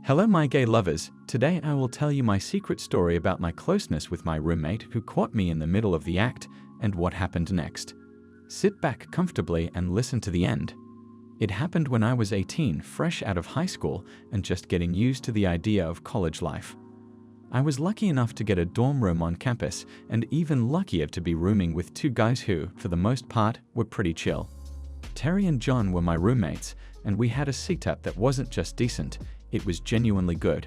Hello my gay lovers, today I will tell you my secret story about my closeness with my roommate who caught me in the middle of the act and what happened next. Sit back comfortably and listen to the end. It happened when I was 18, fresh out of high school and just getting used to the idea of college life. I was lucky enough to get a dorm room on campus and even luckier to be rooming with two guys who, for the most part, were pretty chill. Terry and John were my roommates, and we had a setup that wasn't just decent, it was genuinely good.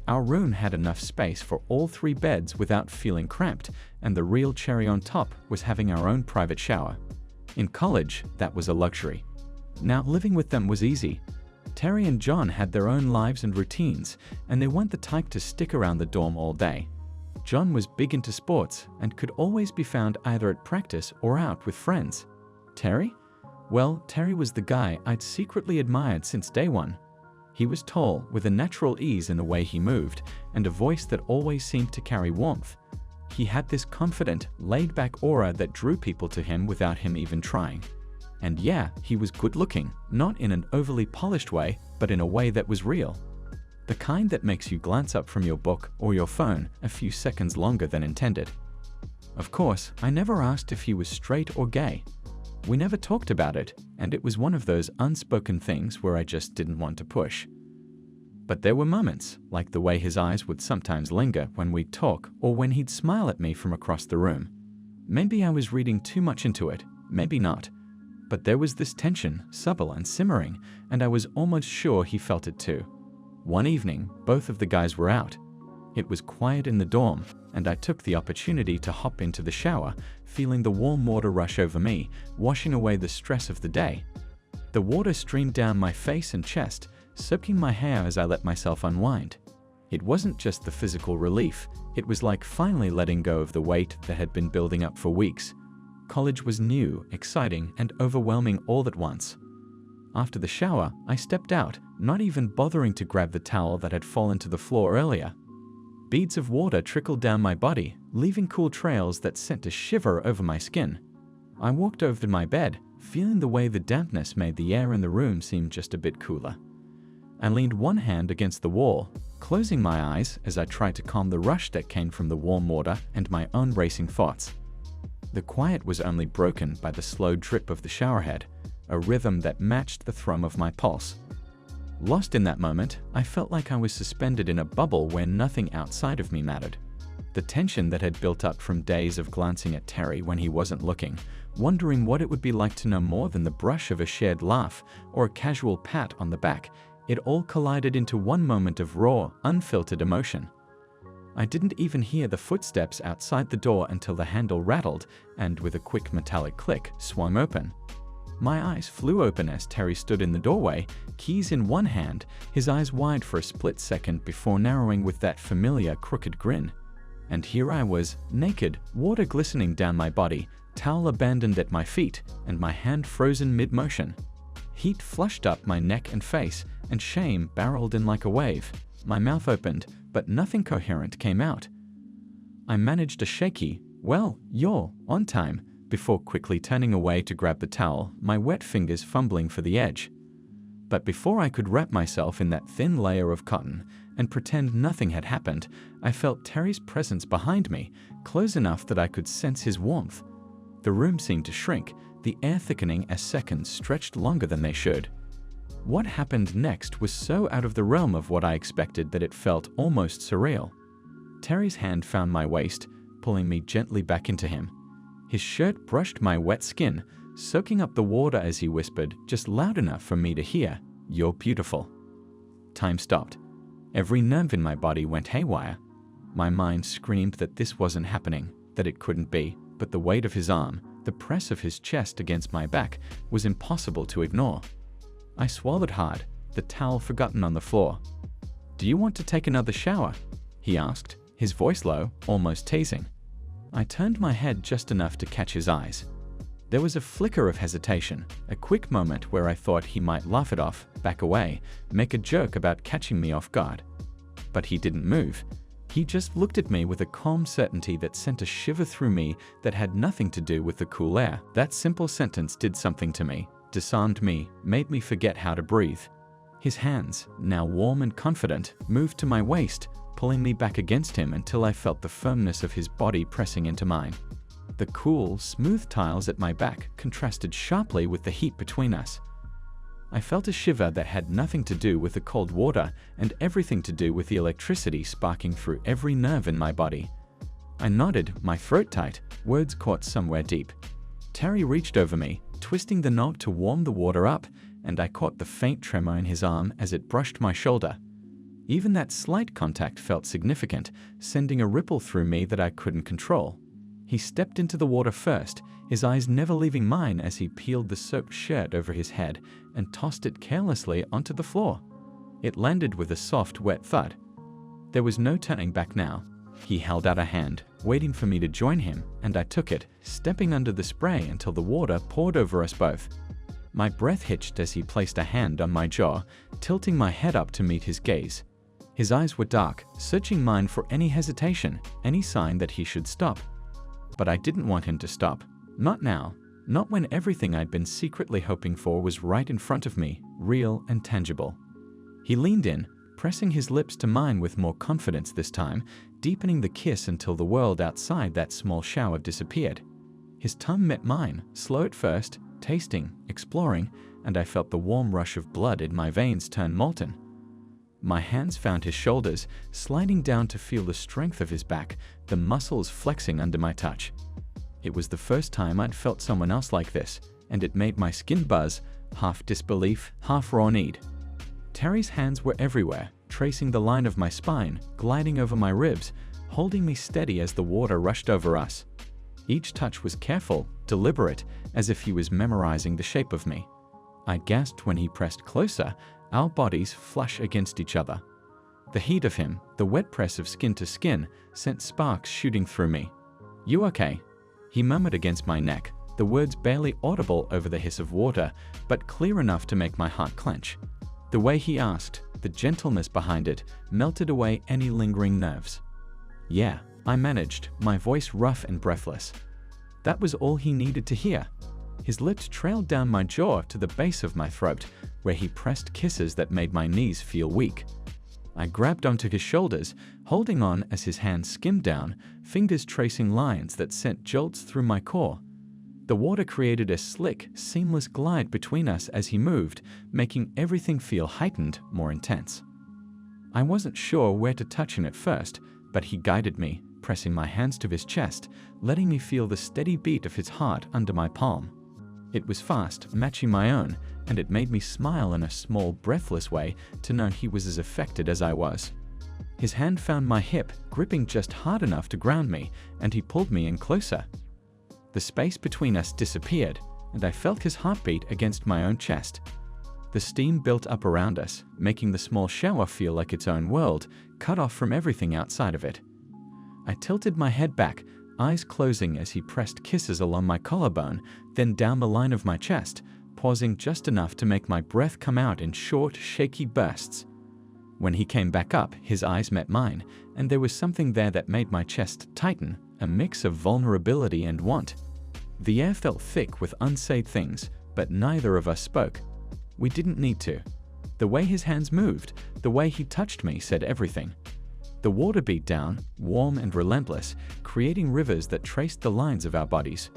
Our room had enough space for all three beds without feeling cramped, and the real cherry on top was having our own private shower. In college, that was a luxury. Now, living with them was easy. Terry and John had their own lives and routines, and they weren't the type to stick around the dorm all day. John was big into sports and could always be found either at practice or out with friends. Terry? Well, Terry was the guy I'd secretly admired since day one. He was tall, with a natural ease in the way he moved, and a voice that always seemed to carry warmth. He had this confident, laid-back aura that drew people to him without him even trying. And yeah, he was good-looking, not in an overly polished way, but in a way that was real. The kind that makes you glance up from your book or your phone a few seconds longer than intended. Of course, I never asked if he was straight or gay. We never talked about it, and it was one of those unspoken things where I just didn't want to push. But there were moments, like the way his eyes would sometimes linger when we'd talk or when he'd smile at me from across the room. Maybe I was reading too much into it, maybe not. But there was this tension, subtle and simmering, and I was almost sure he felt it too. One evening, both of the guys were out. It was quiet in the dorm, and I took the opportunity to hop into the shower, feeling the warm water rush over me, washing away the stress of the day. The water streamed down my face and chest, soaking my hair as I let myself unwind. It wasn't just the physical relief, it was like finally letting go of the weight that had been building up for weeks. College was new, exciting, and overwhelming all at once. After the shower, I stepped out, not even bothering to grab the towel that had fallen to the floor earlier. Beads of water trickled down my body, leaving cool trails that sent a shiver over my skin. I walked over to my bed, feeling the way the dampness made the air in the room seem just a bit cooler. I leaned one hand against the wall, closing my eyes as I tried to calm the rush that came from the warm water and my own racing thoughts. The quiet was only broken by the slow drip of the showerhead, a rhythm that matched the thrum of my pulse. Lost in that moment, I felt like I was suspended in a bubble where nothing outside of me mattered. The tension that had built up from days of glancing at Terry when he wasn't looking, wondering what it would be like to know more than the brush of a shared laugh or a casual pat on the back, it all collided into one moment of raw, unfiltered emotion. I didn't even hear the footsteps outside the door until the handle rattled and, with a quick metallic click, swung open. My eyes flew open as Terry stood in the doorway, keys in one hand, his eyes wide for a split second before narrowing with that familiar crooked grin. And here I was, naked, water glistening down my body, towel abandoned at my feet, and my hand frozen mid-motion. Heat flushed up my neck and face, and shame barreled in like a wave. My mouth opened, but nothing coherent came out. I managed a shaky, "Well, you're on time," before quickly turning away to grab the towel, my wet fingers fumbling for the edge. But before I could wrap myself in that thin layer of cotton and pretend nothing had happened, I felt Terry's presence behind me, close enough that I could sense his warmth. The room seemed to shrink, the air thickening as seconds stretched longer than they should. What happened next was so out of the realm of what I expected that it felt almost surreal. Terry's hand found my waist, pulling me gently back into him. His shirt brushed my wet skin, soaking up the water as he whispered, just loud enough for me to hear, "You're beautiful." Time stopped. Every nerve in my body went haywire. My mind screamed that this wasn't happening, that it couldn't be, but the weight of his arm, the press of his chest against my back, was impossible to ignore. I swallowed hard, the towel forgotten on the floor. "Do you want to take another shower?" he asked, his voice low, almost teasing. I turned my head just enough to catch his eyes. There was a flicker of hesitation, a quick moment where I thought he might laugh it off, back away, make a joke about catching me off guard. But he didn't move. He just looked at me with a calm certainty that sent a shiver through me that had nothing to do with the cool air. That simple sentence did something to me, disarmed me, made me forget how to breathe. His hands, now warm and confident, moved to my waist, pulling me back against him until I felt the firmness of his body pressing into mine. The cool, smooth tiles at my back contrasted sharply with the heat between us. I felt a shiver that had nothing to do with the cold water and everything to do with the electricity sparking through every nerve in my body. I nodded, my throat tight, words caught somewhere deep. Terry reached over me, twisting the knob to warm the water up, and I caught the faint tremor in his arm as it brushed my shoulder. Even that slight contact felt significant, sending a ripple through me that I couldn't control. He stepped into the water first, his eyes never leaving mine as he peeled the soaked shirt over his head and tossed it carelessly onto the floor. It landed with a soft, wet thud. There was no turning back now. He held out a hand, waiting for me to join him, and I took it, stepping under the spray until the water poured over us both. My breath hitched as he placed a hand on my jaw, tilting my head up to meet his gaze. His eyes were dark, searching mine for any hesitation, any sign that he should stop. But I didn't want him to stop. Not now. Not when everything I'd been secretly hoping for was right in front of me, real and tangible. He leaned in, pressing his lips to mine with more confidence this time, deepening the kiss until the world outside that small shower disappeared. His tongue met mine, slow at first, tasting, exploring, and I felt the warm rush of blood in my veins turn molten. My hands found his shoulders, sliding down to feel the strength of his back, the muscles flexing under my touch. It was the first time I'd felt someone else like this, and it made my skin buzz, half disbelief, half raw need. Terry's hands were everywhere, tracing the line of my spine, gliding over my ribs, holding me steady as the water rushed over us. Each touch was careful, deliberate, as if he was memorizing the shape of me. I gasped when he pressed closer, our bodies flush against each other. The heat of him, the wet press of skin to skin, sent sparks shooting through me. "You okay?" He murmured against my neck, the words barely audible over the hiss of water, but clear enough to make my heart clench. The way he asked, the gentleness behind it, melted away any lingering nerves. "Yeah," I managed, my voice rough and breathless. That was all he needed to hear. His lips trailed down my jaw to the base of my throat, where he pressed kisses that made my knees feel weak. I grabbed onto his shoulders, holding on as his hands skimmed down, fingers tracing lines that sent jolts through my core. The water created a slick, seamless glide between us as he moved, making everything feel heightened, more intense. I wasn't sure where to touch him at first, but he guided me, pressing my hands to his chest, letting me feel the steady beat of his heart under my palm. It was fast, matching my own, and it made me smile in a small, breathless way to know he was as affected as I was. His hand found my hip, gripping just hard enough to ground me, and he pulled me in closer. The space between us disappeared, and I felt his heartbeat against my own chest. The steam built up around us, making the small shower feel like its own world, cut off from everything outside of it. I tilted my head back, eyes closing as he pressed kisses along my collarbone, then down the line of my chest, pausing just enough to make my breath come out in short, shaky bursts. When he came back up, his eyes met mine, and there was something there that made my chest tighten, a mix of vulnerability and want. The air felt thick with unsaid things, but neither of us spoke. We didn't need to. The way his hands moved, the way he touched me said everything. The water beat down, warm and relentless, creating rivers that traced the lines of our bodies.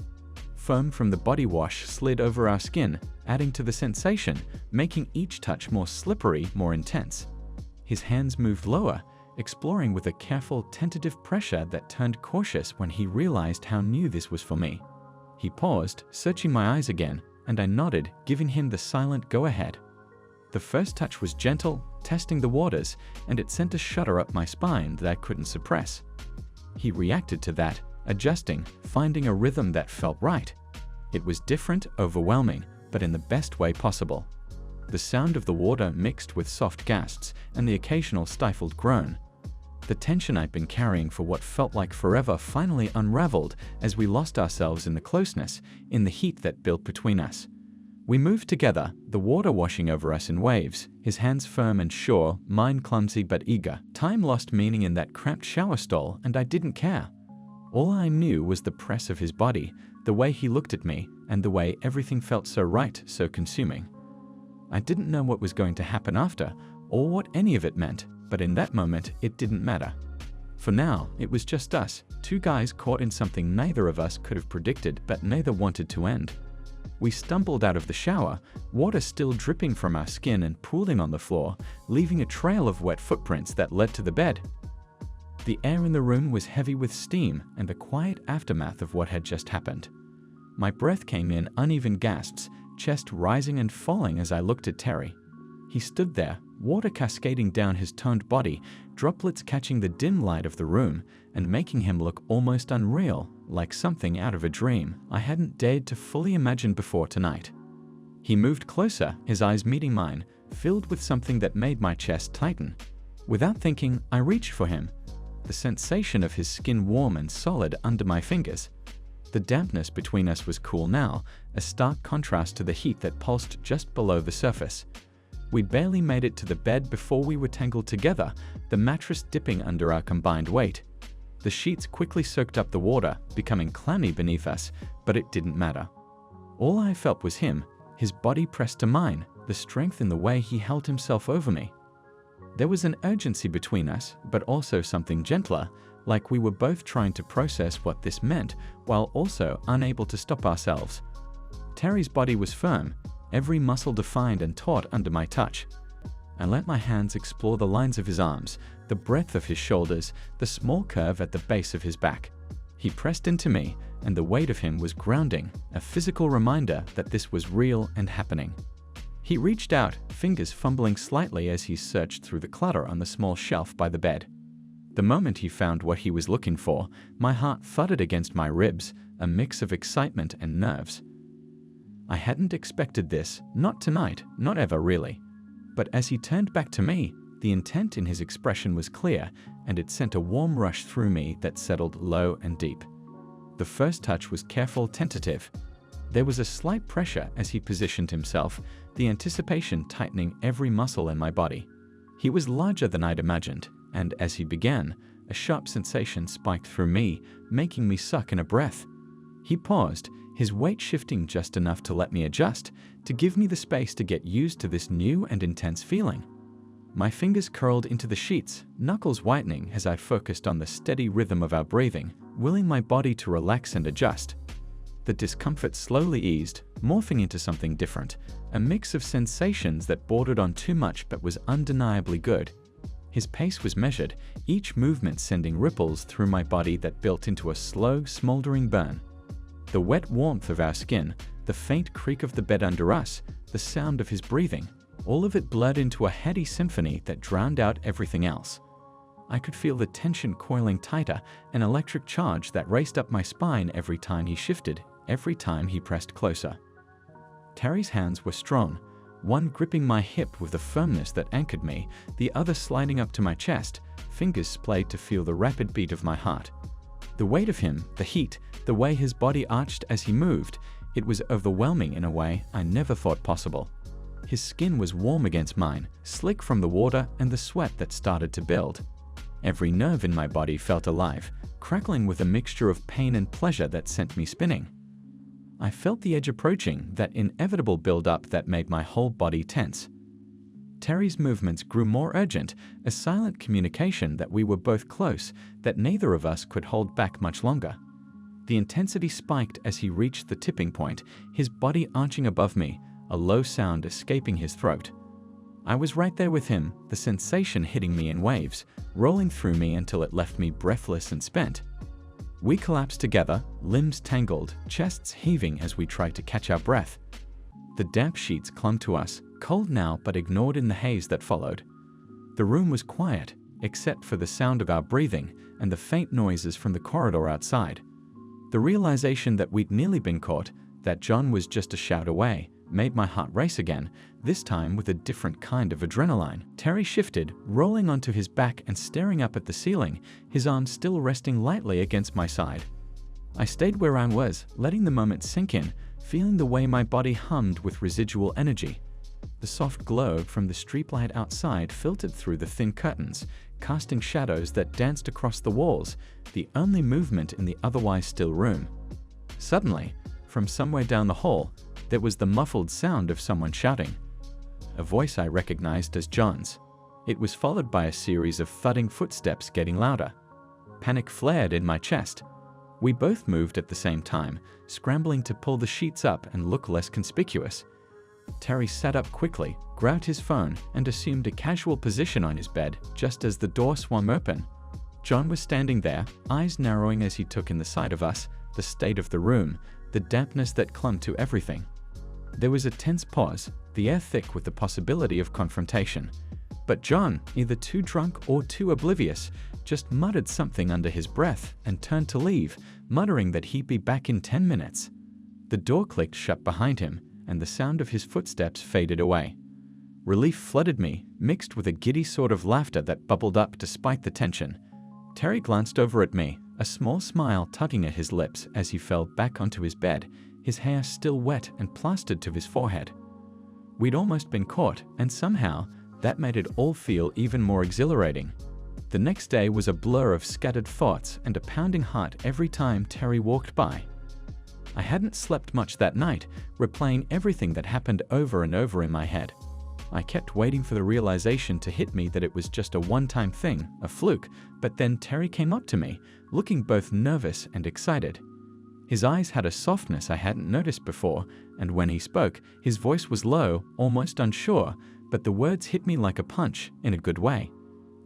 Foam from the body wash slid over our skin, adding to the sensation, making each touch more slippery, more intense. His hands moved lower, exploring with a careful, tentative pressure that turned cautious when he realized how new this was for me. He paused, searching my eyes again, and I nodded, giving him the silent go-ahead. The first touch was gentle, testing the waters, and it sent a shudder up my spine that I couldn't suppress. He reacted to that, adjusting, finding a rhythm that felt right. It was different, overwhelming, but in the best way possible. The sound of the water mixed with soft gasps and the occasional stifled groan. The tension I'd been carrying for what felt like forever finally unraveled as we lost ourselves in the closeness, in the heat that built between us. We moved together, the water washing over us in waves, his hands firm and sure, mine clumsy but eager. Time lost meaning in that cramped shower stall, and I didn't care. All I knew was the press of his body, the way he looked at me, and the way everything felt so right, so consuming. I didn't know what was going to happen after, or what any of it meant, but in that moment, it didn't matter. For now, it was just us, two guys caught in something neither of us could have predicted but neither wanted to end. We stumbled out of the shower, water still dripping from our skin and pooling on the floor, leaving a trail of wet footprints that led to the bed. The air in the room was heavy with steam and the quiet aftermath of what had just happened. My breath came in uneven gasps, chest rising and falling as I looked at Terry. He stood there, water cascading down his toned body, droplets catching the dim light of the room and making him look almost unreal, like something out of a dream I hadn't dared to fully imagine before tonight. He moved closer, his eyes meeting mine, filled with something that made my chest tighten. Without thinking, I reached for him, the sensation of his skin warm and solid under my fingers. The dampness between us was cool now, a stark contrast to the heat that pulsed just below the surface. We'd barely made it to the bed before we were tangled together, the mattress dipping under our combined weight. The sheets quickly soaked up the water, becoming clammy beneath us, but it didn't matter. All I felt was him, his body pressed to mine, the strength in the way he held himself over me. There was an urgency between us, but also something gentler, like we were both trying to process what this meant while also unable to stop ourselves. Terry's body was firm, every muscle defined and taut under my touch. I let my hands explore the lines of his arms, the breadth of his shoulders, the small curve at the base of his back. He pressed into me, and the weight of him was grounding, a physical reminder that this was real and happening. He reached out, fingers fumbling slightly as he searched through the clutter on the small shelf by the bed. The moment he found what he was looking for, my heart thudded against my ribs, a mix of excitement and nerves. I hadn't expected this, not tonight, not ever really. But as he turned back to me, the intent in his expression was clear, and it sent a warm rush through me that settled low and deep. The first touch was careful, tentative. There was a slight pressure as he positioned himself, the anticipation tightening every muscle in my body. He was larger than I'd imagined, and as he began, a sharp sensation spiked through me, making me suck in a breath. He paused, his weight shifting just enough to let me adjust, to give me the space to get used to this new and intense feeling. My fingers curled into the sheets, knuckles whitening as I focused on the steady rhythm of our breathing, willing my body to relax and adjust. The discomfort slowly eased, morphing into something different, a mix of sensations that bordered on too much but was undeniably good. His pace was measured, each movement sending ripples through my body that built into a slow, smoldering burn. The wet warmth of our skin, the faint creak of the bed under us, the sound of his breathing, all of it blurred into a heady symphony that drowned out everything else. I could feel the tension coiling tighter, an electric charge that raced up my spine every time he shifted, every time he pressed closer. Terry's hands were strong, one gripping my hip with a firmness that anchored me, the other sliding up to my chest, fingers splayed to feel the rapid beat of my heart. The weight of him, the heat, the way his body arched as he moved, it was overwhelming in a way I never thought possible. His skin was warm against mine, slick from the water and the sweat that started to build. Every nerve in my body felt alive, crackling with a mixture of pain and pleasure that sent me spinning. I felt the edge approaching, that inevitable build-up that made my whole body tense. Terry's movements grew more urgent, a silent communication that we were both close, that neither of us could hold back much longer. The intensity spiked as he reached the tipping point, his body arching above me, a low sound escaping his throat. I was right there with him, the sensation hitting me in waves, rolling through me until it left me breathless and spent. We collapsed together, limbs tangled, chests heaving as we tried to catch our breath. The damp sheets clung to us, cold now but ignored in the haze that followed. The room was quiet, except for the sound of our breathing and the faint noises from the corridor outside. The realization that we'd nearly been caught, that John was just a shout away, made my heart race again, this time with a different kind of adrenaline. Terry shifted, rolling onto his back and staring up at the ceiling, his arms still resting lightly against my side. I stayed where I was, letting the moment sink in, feeling the way my body hummed with residual energy. The soft glow from the streetlight outside filtered through the thin curtains, casting shadows that danced across the walls, the only movement in the otherwise still room. Suddenly, from somewhere down the hall, there was the muffled sound of someone shouting. a voice I recognized as John's. It was followed by a series of thudding footsteps getting louder. Panic flared in my chest. We both moved at the same time, scrambling to pull the sheets up and look less conspicuous. Terry sat up quickly, grabbed his phone, and assumed a casual position on his bed just as the door swung open. John was standing there, eyes narrowing as he took in the sight of us, the state of the room, the dampness that clung to everything. There was a tense pause, the air thick with the possibility of confrontation. But John, either too drunk or too oblivious, just muttered something under his breath and turned to leave, muttering that he'd be back in 10 minutes. The door clicked shut behind him, and the sound of his footsteps faded away. Relief flooded me, mixed with a giddy sort of laughter that bubbled up despite the tension. Terry glanced over at me, a small smile tugging at his lips as he fell back onto his bed, his hair still wet and plastered to his forehead. We'd almost been caught, and somehow, that made it all feel even more exhilarating. The next day was a blur of scattered thoughts and a pounding heart every time Terry walked by. I hadn't slept much that night, replaying everything that happened over and over in my head. I kept waiting for the realization to hit me that it was just a one-time thing, a fluke, but then Terry came up to me, looking both nervous and excited. His eyes had a softness I hadn't noticed before, and when he spoke, his voice was low, almost unsure, but the words hit me like a punch, in a good way.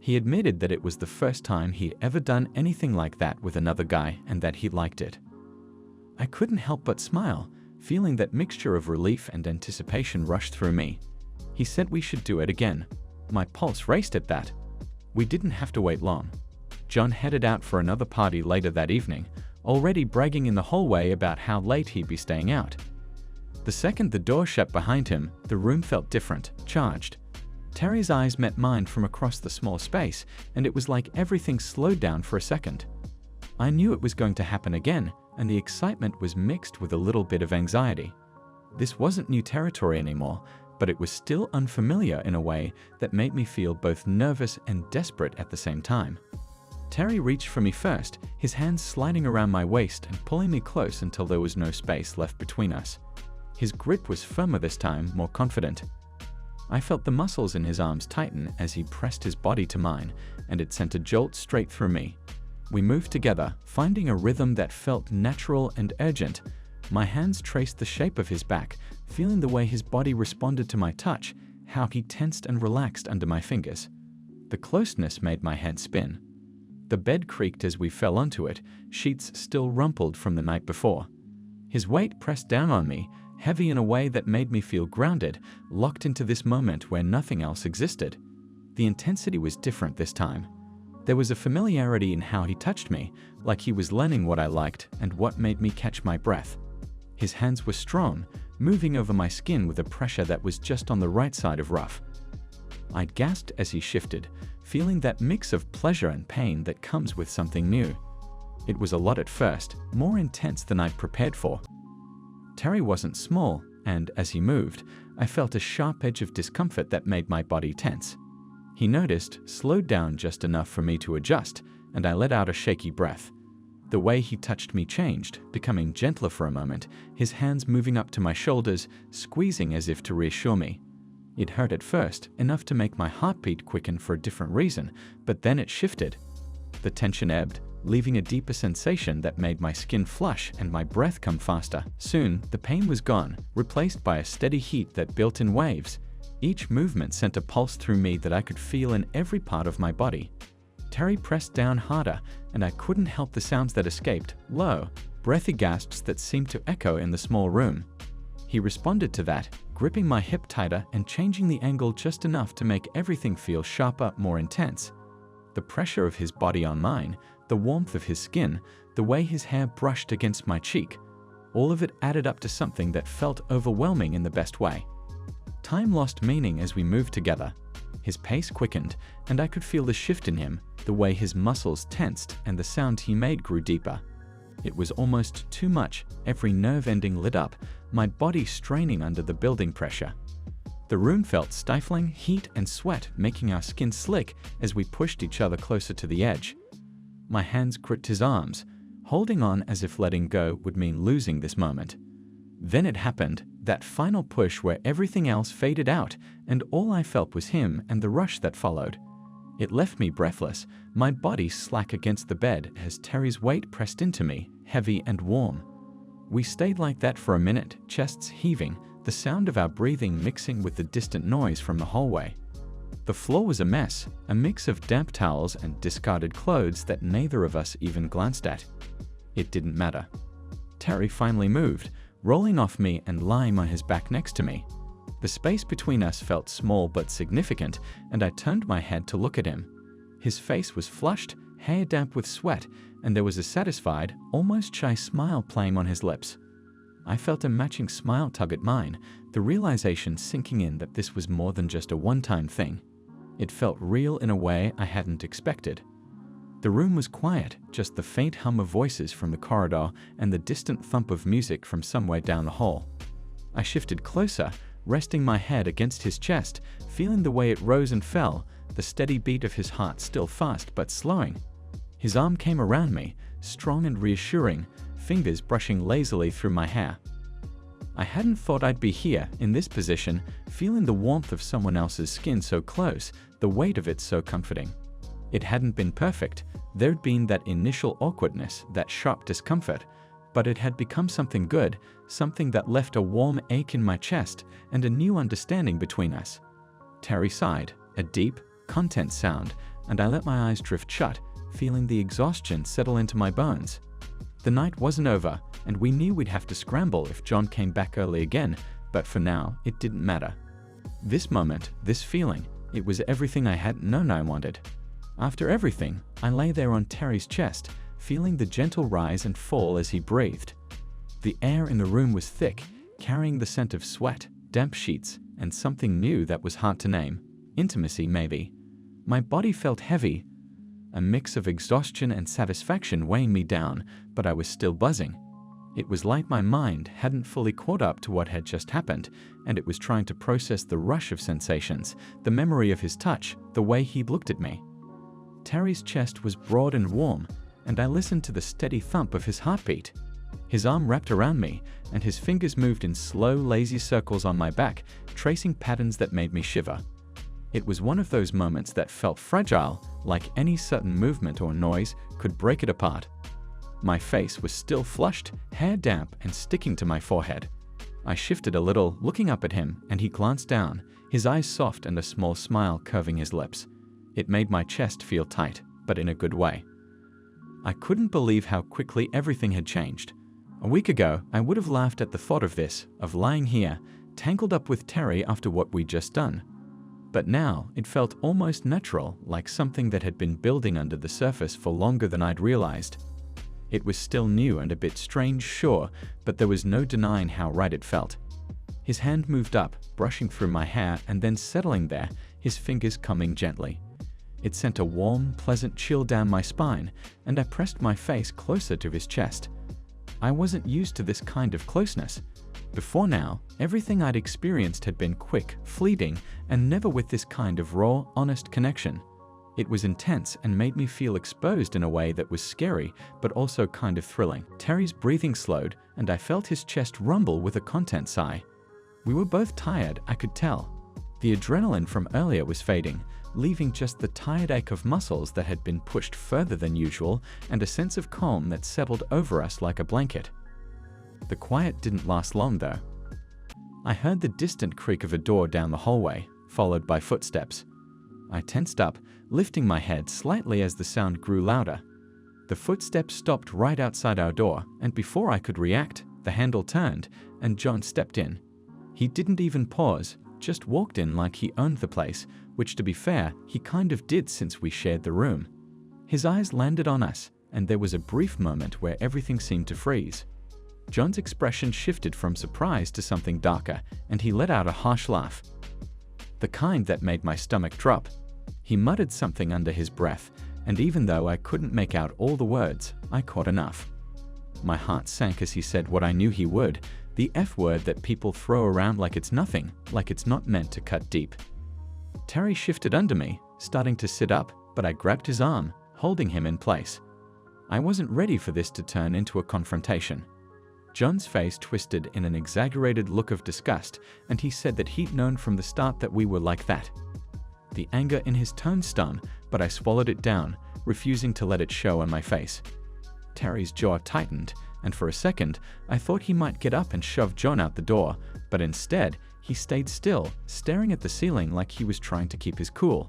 He admitted that it was the first time he'd ever done anything like that with another guy and that he liked it. I couldn't help but smile, feeling that mixture of relief and anticipation rush through me. He said we should do it again. My pulse raced at that. We didn't have to wait long. John headed out for another party later that evening, already bragging in the hallway about how late he'd be staying out. The second the door shut behind him, the room felt different, charged. Terry's eyes met mine from across the small space, and it was like everything slowed down for a second. I knew it was going to happen again, and the excitement was mixed with a little bit of anxiety. This wasn't new territory anymore, but it was still unfamiliar in a way that made me feel both nervous and desperate at the same time. Terry reached for me first, his hands sliding around my waist and pulling me close until there was no space left between us. His grip was firmer this time, more confident. I felt the muscles in his arms tighten as he pressed his body to mine, and it sent a jolt straight through me. We moved together, finding a rhythm that felt natural and urgent. My hands traced the shape of his back, feeling the way his body responded to my touch, how he tensed and relaxed under my fingers. The closeness made my head spin. The bed creaked as we fell onto it, sheets still rumpled from the night before. His weight pressed down on me, heavy in a way that made me feel grounded, locked into this moment where nothing else existed. The intensity was different this time. There was a familiarity in how he touched me, like he was learning what I liked and what made me catch my breath. His hands were strong, moving over my skin with a pressure that was just on the right side of rough. I gasped as he shifted, feeling that mix of pleasure and pain that comes with something new. It was a lot at first, more intense than I'd prepared for. Terry wasn't small, and as he moved, I felt a sharp edge of discomfort that made my body tense. He noticed, slowed down just enough for me to adjust, and I let out a shaky breath. The way he touched me changed, becoming gentler for a moment, his hands moving up to my shoulders, squeezing as if to reassure me. It hurt at first, enough to make my heartbeat quicken for a different reason, but then it shifted. The tension ebbed, leaving a deeper sensation that made my skin flush and my breath come faster. Soon, the pain was gone, replaced by a steady heat that built in waves. Each movement sent a pulse through me that I could feel in every part of my body. Terry pressed down harder, and I couldn't help the sounds that escaped, low, breathy gasps that seemed to echo in the small room. He responded to that, gripping my hip tighter and changing the angle just enough to make everything feel sharper, more intense. The pressure of his body on mine, the warmth of his skin, the way his hair brushed against my cheek, all of it added up to something that felt overwhelming in the best way. Time lost meaning as we moved together. His pace quickened, and I could feel the shift in him, the way his muscles tensed and the sound he made grew deeper. It was almost too much, every nerve ending lit up, my body straining under the building pressure. The room felt stifling, heat and sweat making our skin slick as we pushed each other closer to the edge. My hands gripped his arms, holding on as if letting go would mean losing this moment. Then it happened, that final push where everything else faded out, and all I felt was him and the rush that followed. It left me breathless, my body slack against the bed as Terry's weight pressed into me, heavy and warm. We stayed like that for a minute, chests heaving, the sound of our breathing mixing with the distant noise from the hallway. The floor was a mess, a mix of damp towels and discarded clothes that neither of us even glanced at. It didn't matter. Terry finally moved, rolling off me and lying on his back next to me. The space between us felt small but significant, and I turned my head to look at him. His face was flushed, hair damp with sweat, and there was a satisfied, almost shy smile playing on his lips. I felt a matching smile tug at mine, the realization sinking in that this was more than just a one-time thing. It felt real in a way I hadn't expected. The room was quiet, just the faint hum of voices from the corridor and the distant thump of music from somewhere down the hall. I shifted closer, resting my head against his chest, feeling the way it rose and fell, the steady beat of his heart still fast but slowing. His arm came around me, strong and reassuring, fingers brushing lazily through my hair. I hadn't thought I'd be here, in this position, feeling the warmth of someone else's skin so close, the weight of it so comforting. It hadn't been perfect, there'd been that initial awkwardness, that sharp discomfort, but it had become something good, something that left a warm ache in my chest and a new understanding between us. Terry sighed, a deep, content sound, and I let my eyes drift shut, feeling the exhaustion settle into my bones. The night wasn't over, and we knew we'd have to scramble if John came back early again, but for now, it didn't matter. This moment, this feeling, it was everything I hadn't known I wanted. After everything, I lay there on Terry's chest, feeling the gentle rise and fall as he breathed. The air in the room was thick, carrying the scent of sweat, damp sheets, and something new that was hard to name. Intimacy, maybe. My body felt heavy, a mix of exhaustion and satisfaction weighing me down, but I was still buzzing. It was like my mind hadn't fully caught up to what had just happened, and it was trying to process the rush of sensations, the memory of his touch, the way he'd looked at me. Terry's chest was broad and warm, and I listened to the steady thump of his heartbeat. His arm wrapped around me, and his fingers moved in slow, lazy circles on my back, tracing patterns that made me shiver. It was one of those moments that felt fragile, like any sudden movement or noise could break it apart. My face was still flushed, hair damp and sticking to my forehead. I shifted a little, looking up at him, and he glanced down, his eyes soft and a small smile curving his lips. It made my chest feel tight, but in a good way. I couldn't believe how quickly everything had changed. A week ago, I would have laughed at the thought of this, of lying here, tangled up with Terry after what we'd just done. But now, it felt almost natural, like something that had been building under the surface for longer than I'd realized. It was still new and a bit strange, sure, but there was no denying how right it felt. His hand moved up, brushing through my hair and then settling there, his fingers coming gently. It sent a warm, pleasant chill down my spine, and I pressed my face closer to his chest. I wasn't used to this kind of closeness. Before now, everything I'd experienced had been quick, fleeting, and never with this kind of raw, honest connection. It was intense and made me feel exposed in a way that was scary, but also kind of thrilling. Terry's breathing slowed, and I felt his chest rumble with a content sigh. We were both tired, I could tell. The adrenaline from earlier was fading, leaving just the tired ache of muscles that had been pushed further than usual and a sense of calm that settled over us like a blanket. The quiet didn't last long, though. I heard the distant creak of a door down the hallway, followed by footsteps. I tensed up, lifting my head slightly as the sound grew louder. The footsteps stopped right outside our door, and before I could react, the handle turned, and John stepped in. He didn't even pause, just walked in like he owned the place, which, to be fair, he kind of did since we shared the room. His eyes landed on us, and there was a brief moment where everything seemed to freeze. John's expression shifted from surprise to something darker, and he let out a harsh laugh. The kind that made my stomach drop. He muttered something under his breath, and even though I couldn't make out all the words, I caught enough. My heart sank as he said what I knew he would, the F word that people throw around like it's nothing, like it's not meant to cut deep. Terry shifted under me, starting to sit up, but I grabbed his arm, holding him in place. I wasn't ready for this to turn into a confrontation. John's face twisted in an exaggerated look of disgust, and he said that he'd known from the start that we were like that. The anger in his tone stung, but I swallowed it down, refusing to let it show on my face. Terry's jaw tightened, and for a second, I thought he might get up and shove John out the door, but instead, he stayed still, staring at the ceiling like he was trying to keep his cool.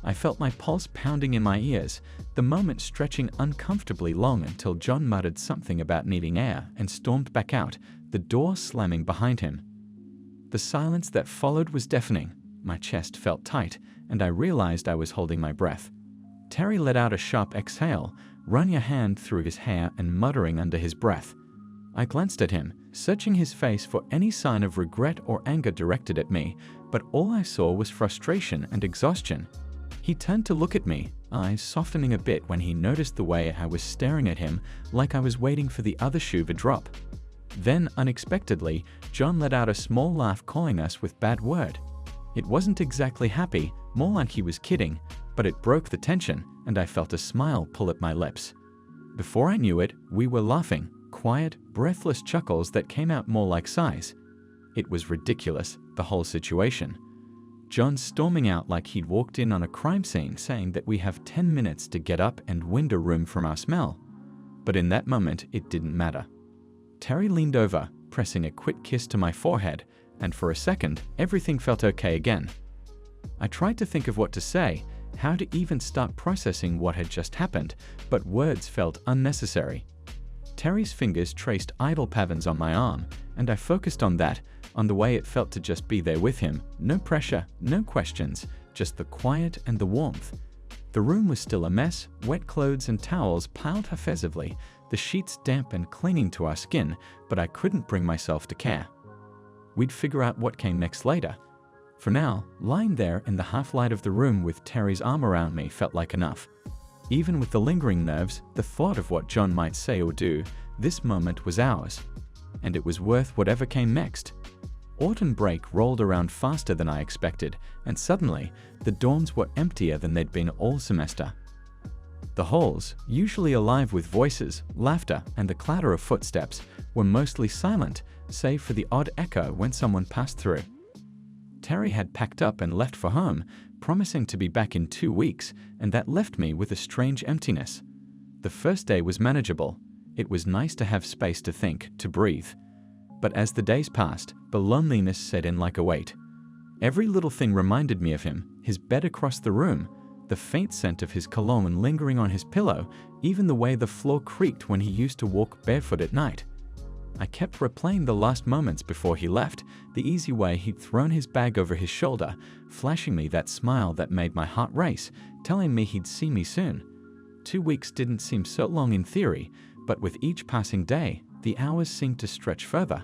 I felt my pulse pounding in my ears, the moment stretching uncomfortably long until John muttered something about needing air and stormed back out, the door slamming behind him. The silence that followed was deafening. My chest felt tight, and I realized I was holding my breath. Terry let out a sharp exhale, running a hand through his hair and muttering under his breath. I glanced at him, searching his face for any sign of regret or anger directed at me, but all I saw was frustration and exhaustion. He turned to look at me, eyes softening a bit when he noticed the way I was staring at him like I was waiting for the other shoe to drop. Then, unexpectedly, John let out a small laugh, calling us with bad word. It wasn't exactly happy, more like he was kidding, but it broke the tension, and I felt a smile pull at my lips. Before I knew it, we were laughing, quiet, breathless chuckles that came out more like sighs. It was ridiculous, the whole situation. John storming out like he'd walked in on a crime scene, saying that we have 10 minutes to get up and wind a room from our smell. But in that moment, it didn't matter. Terry leaned over, pressing a quick kiss to my forehead, and for a second, everything felt okay again. I tried to think of what to say, how to even start processing what had just happened, but words felt unnecessary. Terry's fingers traced idle patterns on my arm, and I focused on that, on the way it felt to just be there with him. No pressure, no questions, just the quiet and the warmth. The room was still a mess, wet clothes and towels piled haphazardly, the sheets damp and clinging to our skin, but I couldn't bring myself to care. We'd figure out what came next later. For now, lying there in the half-light of the room with Terry's arm around me felt like enough. Even with the lingering nerves, the thought of what John might say or do, this moment was ours. And it was worth whatever came next. Autumn break rolled around faster than I expected, and suddenly, the dorms were emptier than they'd been all semester. The halls, usually alive with voices, laughter, and the clatter of footsteps, were mostly silent, save for the odd echo when someone passed through. Terry had packed up and left for home, promising to be back in 2 weeks, and that left me with a strange emptiness. The first day was manageable. It was nice to have space to think, to breathe. But as the days passed, the loneliness set in like a weight. Every little thing reminded me of him, his bed across the room, the faint scent of his cologne lingering on his pillow, even the way the floor creaked when he used to walk barefoot at night. I kept replaying the last moments before he left, the easy way he'd thrown his bag over his shoulder, flashing me that smile that made my heart race, telling me he'd see me soon. 2 weeks didn't seem so long in theory, but with each passing day, the hours seemed to stretch further.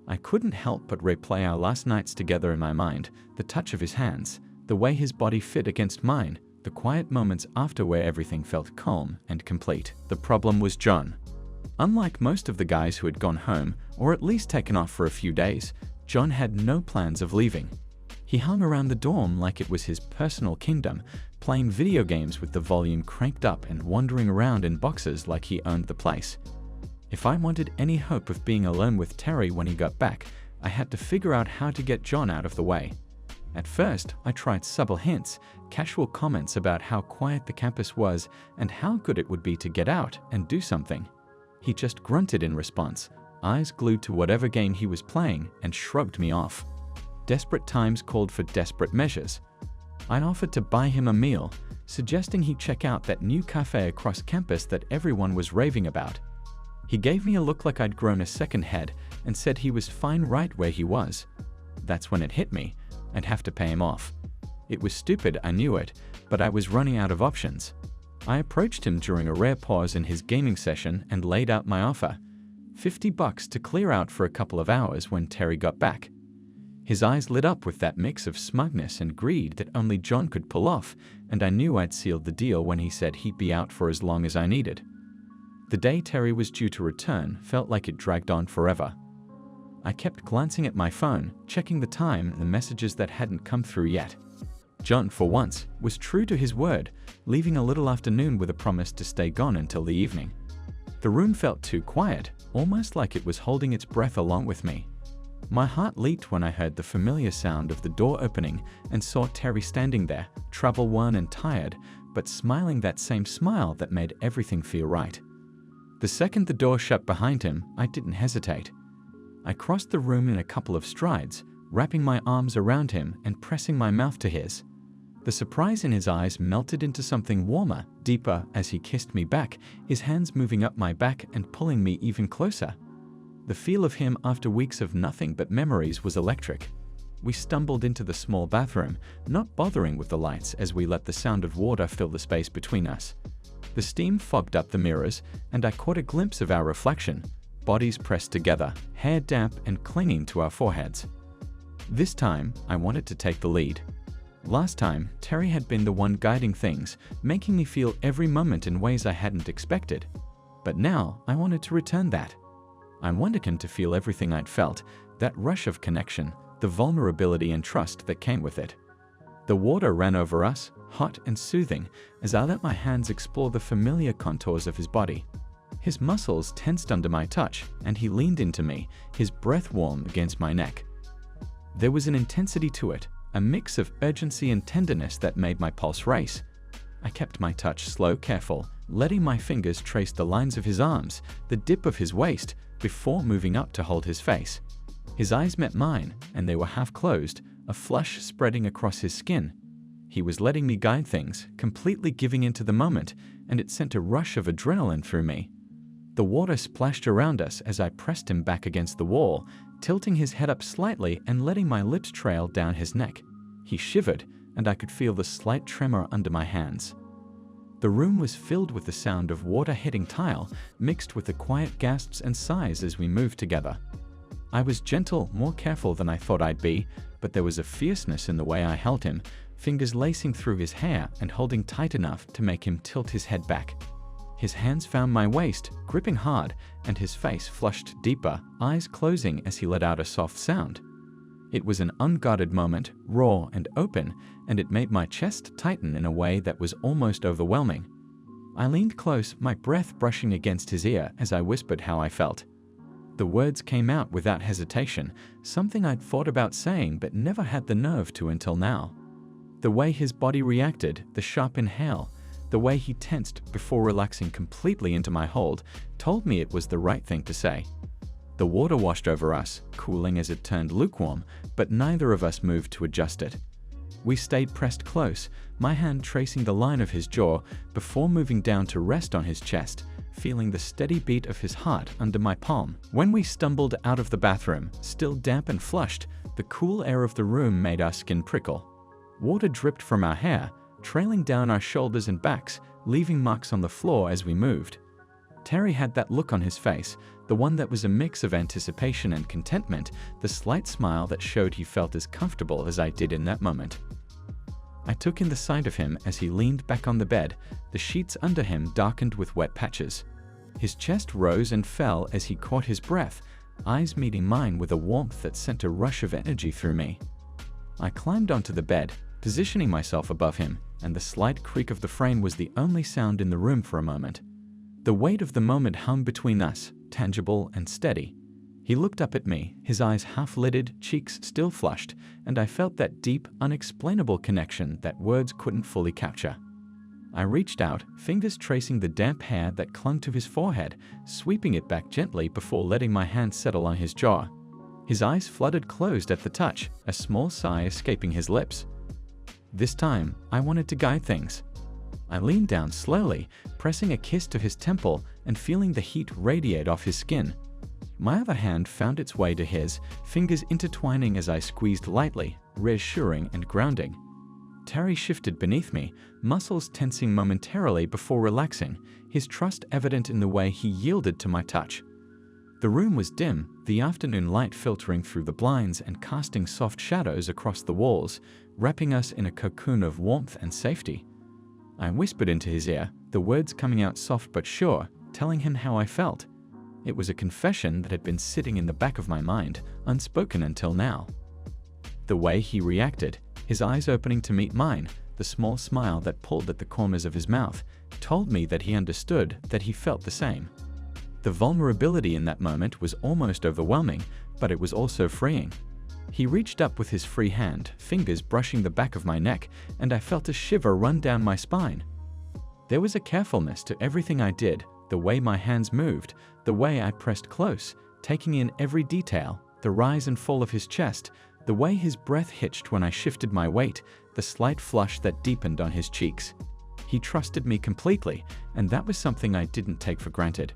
I couldn't help but replay our last nights together in my mind, the touch of his hands, the way his body fit against mine, the quiet moments after where everything felt calm and complete. The problem was John. Unlike most of the guys who had gone home, or at least taken off for a few days, John had no plans of leaving. He hung around the dorm like it was his personal kingdom, playing video games with the volume cranked up and wandering around in boxes like he owned the place. If I wanted any hope of being alone with Terry when he got back, I had to figure out how to get John out of the way. At first, I tried subtle hints, casual comments about how quiet the campus was and how good it would be to get out and do something. He just grunted in response, eyes glued to whatever game he was playing, and shrugged me off. Desperate times called for desperate measures. I offered to buy him a meal, suggesting he check out that new cafe across campus that everyone was raving about. He gave me a look like I'd grown a second head and said he was fine right where he was. That's when it hit me. I'd have to pay him off. It was stupid, I knew it, but I was running out of options. I approached him during a rare pause in his gaming session and laid out my offer. $50 to clear out for a couple of hours when Terry got back. His eyes lit up with that mix of smugness and greed that only John could pull off, and I knew I'd sealed the deal when he said he'd be out for as long as I needed. The day Terry was due to return felt like it dragged on forever. I kept glancing at my phone, checking the time and the messages that hadn't come through yet. John, for once, was true to his word, leaving a little afternoon with a promise to stay gone until the evening. The room felt too quiet, almost like it was holding its breath along with me. My heart leaped when I heard the familiar sound of the door opening and saw Terry standing there, travel-worn and tired, but smiling that same smile that made everything feel right. The second the door shut behind him, I didn't hesitate. I crossed the room in a couple of strides, wrapping my arms around him and pressing my mouth to his. The surprise in his eyes melted into something warmer, deeper as he kissed me back, his hands moving up my back and pulling me even closer. The feel of him after weeks of nothing but memories was electric. We stumbled into the small bathroom, not bothering with the lights as we let the sound of water fill the space between us. The steam fogged up the mirrors, and I caught a glimpse of our reflection, bodies pressed together, hair damp and clinging to our foreheads. This time, I wanted to take the lead. Last time, Terry had been the one guiding things, making me feel every moment in ways I hadn't expected. But now, I wanted to return that. I wanted him to feel everything I'd felt, that rush of connection, the vulnerability and trust that came with it. The water ran over us, hot and soothing, as I let my hands explore the familiar contours of his body. His muscles tensed under my touch, and he leaned into me, his breath warm against my neck. There was an intensity to it, a mix of urgency and tenderness that made my pulse race. I kept my touch slow, careful, letting my fingers trace the lines of his arms, the dip of his waist, before moving up to hold his face. His eyes met mine, and they were half closed, a flush spreading across his skin. He was letting me guide things, completely giving into the moment, and it sent a rush of adrenaline through me. The water splashed around us as I pressed him back against the wall, tilting his head up slightly and letting my lips trail down his neck. He shivered, and I could feel the slight tremor under my hands. The room was filled with the sound of water hitting tile, mixed with the quiet gasps and sighs as we moved together. I was gentle, more careful than I thought I'd be, but there was a fierceness in the way I held him, fingers lacing through his hair and holding tight enough to make him tilt his head back. His hands found my waist, gripping hard, and his face flushed deeper, eyes closing as he let out a soft sound. It was an unguarded moment, raw and open, and it made my chest tighten in a way that was almost overwhelming. I leaned close, my breath brushing against his ear as I whispered how I felt. The words came out without hesitation, something I'd thought about saying but never had the nerve to until now. The way his body reacted, the sharp inhale, the way he tensed before relaxing completely into my hold, told me it was the right thing to say. The water washed over us, cooling as it turned lukewarm, but neither of us moved to adjust it. We stayed pressed close, my hand tracing the line of his jaw before moving down to rest on his chest, feeling the steady beat of his heart under my palm. When we stumbled out of the bathroom, still damp and flushed, the cool air of the room made our skin prickle. Water dripped from our hair, trailing down our shoulders and backs, leaving marks on the floor as we moved. Terry had that look on his face, the one that was a mix of anticipation and contentment, the slight smile that showed he felt as comfortable as I did in that moment. I took in the sight of him as he leaned back on the bed, the sheets under him darkened with wet patches. His chest rose and fell as he caught his breath, eyes meeting mine with a warmth that sent a rush of energy through me. I climbed onto the bed, positioning myself above him, and the slight creak of the frame was the only sound in the room for a moment. The weight of the moment hung between us, tangible and steady. He looked up at me, his eyes half-lidded, cheeks still flushed, and I felt that deep, unexplainable connection that words couldn't fully capture. I reached out, fingers tracing the damp hair that clung to his forehead, sweeping it back gently before letting my hand settle on his jaw. His eyes fluttered closed at the touch, a small sigh escaping his lips. This time, I wanted to guide things. I leaned down slowly, pressing a kiss to his temple and feeling the heat radiate off his skin. My other hand found its way to his, fingers intertwining as I squeezed lightly, reassuring and grounding. Terry shifted beneath me, muscles tensing momentarily before relaxing, his trust evident in the way he yielded to my touch. The room was dim, the afternoon light filtering through the blinds and casting soft shadows across the walls, wrapping us in a cocoon of warmth and safety. I whispered into his ear, the words coming out soft but sure, telling him how I felt. It was a confession that had been sitting in the back of my mind, unspoken until now. The way he reacted, his eyes opening to meet mine, the small smile that pulled at the corners of his mouth, told me that he understood, that he felt the same. The vulnerability in that moment was almost overwhelming, but it was also freeing. He reached up with his free hand, fingers brushing the back of my neck, and I felt a shiver run down my spine. There was a carefulness to everything I did, the way my hands moved, the way I pressed close, taking in every detail, the rise and fall of his chest, the way his breath hitched when I shifted my weight, the slight flush that deepened on his cheeks. He trusted me completely, and that was something I didn't take for granted.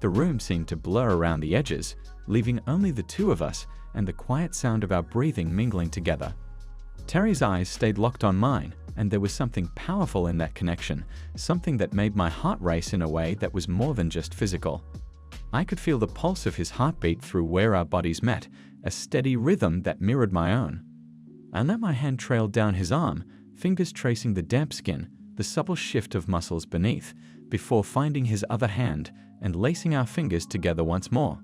The room seemed to blur around the edges, leaving only the two of us and the quiet sound of our breathing mingling together. Terry's eyes stayed locked on mine, and there was something powerful in that connection, something that made my heart race in a way that was more than just physical. I could feel the pulse of his heartbeat through where our bodies met, a steady rhythm that mirrored my own. I let my hand trail down his arm, fingers tracing the damp skin, the supple shift of muscles beneath, before finding his other hand and lacing our fingers together once more.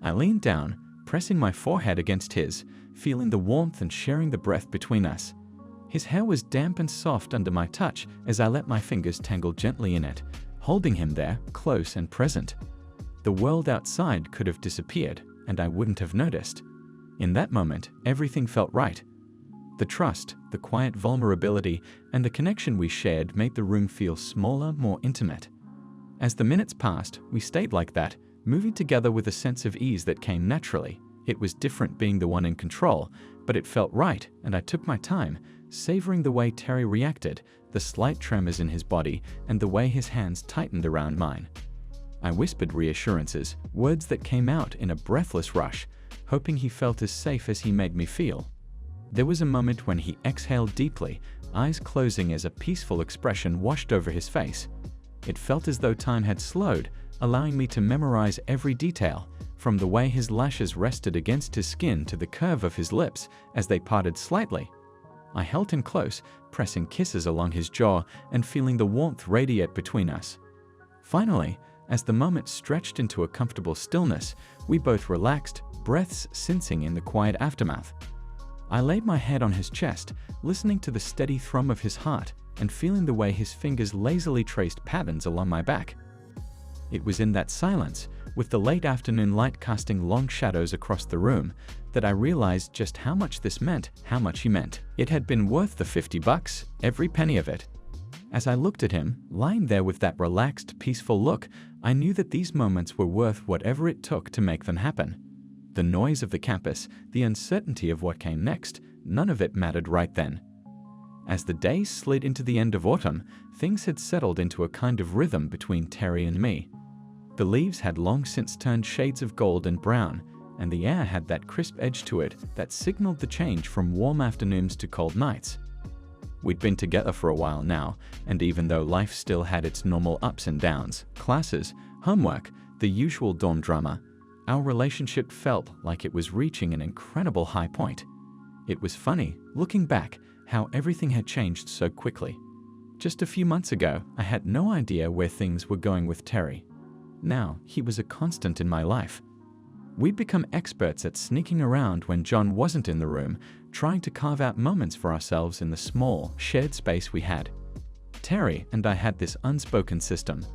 I leaned down, pressing my forehead against his, feeling the warmth and sharing the breath between us. His hair was damp and soft under my touch as I let my fingers tangle gently in it, holding him there, close and present. The world outside could have disappeared, and I wouldn't have noticed. In that moment, everything felt right. The trust, the quiet vulnerability, and the connection we shared made the room feel smaller, more intimate. As the minutes passed, we stayed like that, moving together with a sense of ease that came naturally. It was different being the one in control, but it felt right, and I took my time, savoring the way Terry reacted, the slight tremors in his body, and the way his hands tightened around mine. I whispered reassurances, words that came out in a breathless rush, hoping he felt as safe as he made me feel. There was a moment when he exhaled deeply, eyes closing as a peaceful expression washed over his face. It felt as though time had slowed, allowing me to memorize every detail, from the way his lashes rested against his skin to the curve of his lips as they parted slightly. I held him close, pressing kisses along his jaw and feeling the warmth radiate between us. Finally, as the moment stretched into a comfortable stillness, we both relaxed, breaths sensing in the quiet aftermath. I laid my head on his chest, listening to the steady thrum of his heart and feeling the way his fingers lazily traced patterns along my back. It was in that silence, with the late afternoon light casting long shadows across the room, that I realized just how much this meant, how much he meant. It had been worth the $50, every penny of it. As I looked at him, lying there with that relaxed, peaceful look, I knew that these moments were worth whatever it took to make them happen. The noise of the campus, the uncertainty of what came next, none of it mattered right then. As the days slid into the end of autumn, things had settled into a kind of rhythm between Terry and me. The leaves had long since turned shades of gold and brown, and the air had that crisp edge to it that signaled the change from warm afternoons to cold nights. We'd been together for a while now, and even though life still had its normal ups and downs, classes, homework, the usual dorm drama, our relationship felt like it was reaching an incredible high point. It was funny, looking back, how everything had changed so quickly. Just a few months ago, I had no idea where things were going with Terry. Now, he was a constant in my life. We'd become experts at sneaking around when John wasn't in the room, trying to carve out moments for ourselves in the small, shared space we had. Terry and I had this unspoken system.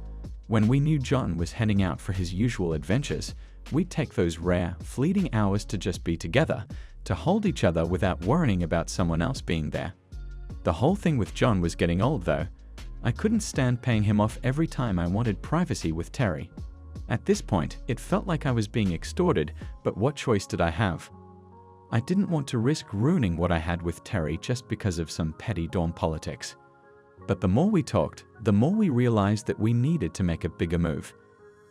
When we knew John was heading out for his usual adventures, we'd take those rare, fleeting hours to just be together, to hold each other without worrying about someone else being there. The whole thing with John was getting old, though. I couldn't stand paying him off every time I wanted privacy with Terry. At this point, it felt like I was being extorted, but what choice did I have? I didn't want to risk ruining what I had with Terry just because of some petty dorm politics. But the more we talked, the more we realized that we needed to make a bigger move.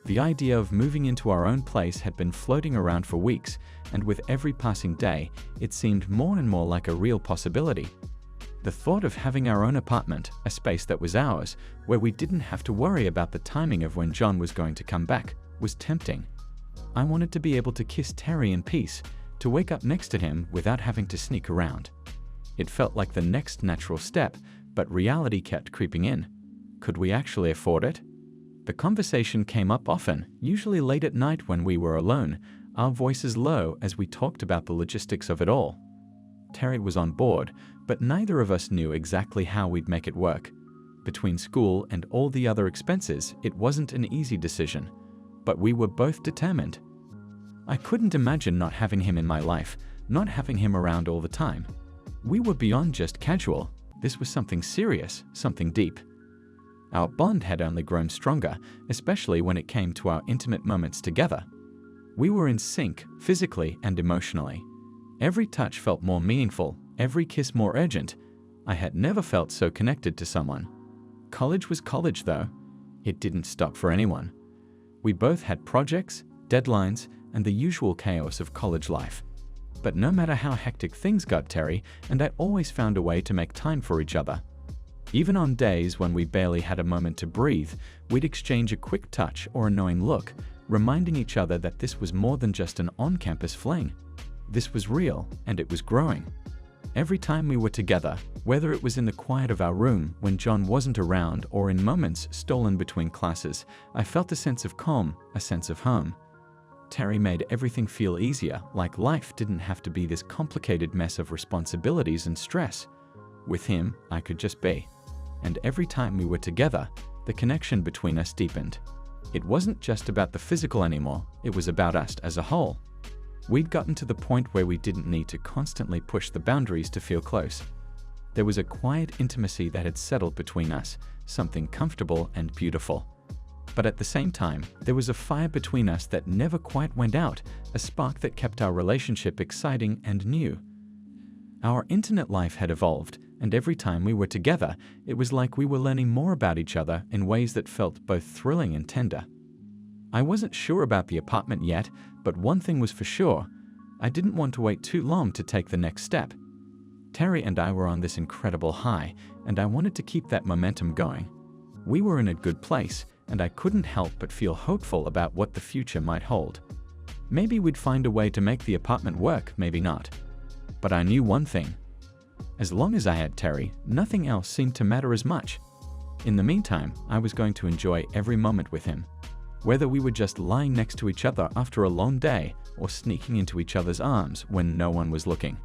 The idea of moving into our own place had been floating around for weeks, and with every passing day, it seemed more and more like a real possibility. The thought of having our own apartment, a space that was ours, where we didn't have to worry about the timing of when John was going to come back, was tempting. I wanted to be able to kiss Terry in peace, to wake up next to him without having to sneak around. It felt like the next natural step, but reality kept creeping in. Could we actually afford it? The conversation came up often, usually late at night when we were alone, our voices low as we talked about the logistics of it all. Terry was on board, but neither of us knew exactly how we'd make it work. Between school and all the other expenses, it wasn't an easy decision. but we were both determined. I couldn't imagine not having him in my life, not having him around all the time. We were beyond just casual. This was something serious, something deep. Our bond had only grown stronger, especially when it came to our intimate moments together. We were in sync, physically and emotionally. Every touch felt more meaningful, every kiss more urgent. I had never felt so connected to someone. College was college, though. It didn't stop for anyone. We both had projects, deadlines, and the usual chaos of college life. But no matter how hectic things got, Terry and I always found a way to make time for each other. Even on days when we barely had a moment to breathe, we'd exchange a quick touch or a knowing look, reminding each other that this was more than just an on-campus fling. This was real, and it was growing. Every time we were together, whether it was in the quiet of our room when John wasn't around or in moments stolen between classes, I felt a sense of calm, a sense of home. Terry made everything feel easier, like life didn't have to be this complicated mess of responsibilities and stress. With him, I could just be. And every time we were together, the connection between us deepened. It wasn't just about the physical anymore, it was about us as a whole. We'd gotten to the point where we didn't need to constantly push the boundaries to feel close. There was a quiet intimacy that had settled between us, something comfortable and beautiful. But at the same time, there was a fire between us that never quite went out, a spark that kept our relationship exciting and new. Our internet life had evolved, and every time we were together, it was like we were learning more about each other in ways that felt both thrilling and tender. I wasn't sure about the apartment yet, but one thing was for sure. I didn't want to wait too long to take the next step. Terry and I were on this incredible high, and I wanted to keep that momentum going. We were in a good place, and I couldn't help but feel hopeful about what the future might hold. Maybe we'd find a way to make the apartment work, maybe not. But I knew one thing. As long as I had Terry, nothing else seemed to matter as much. In the meantime, I was going to enjoy every moment with him. Whether we were just lying next to each other after a long day or sneaking into each other's arms when no one was looking.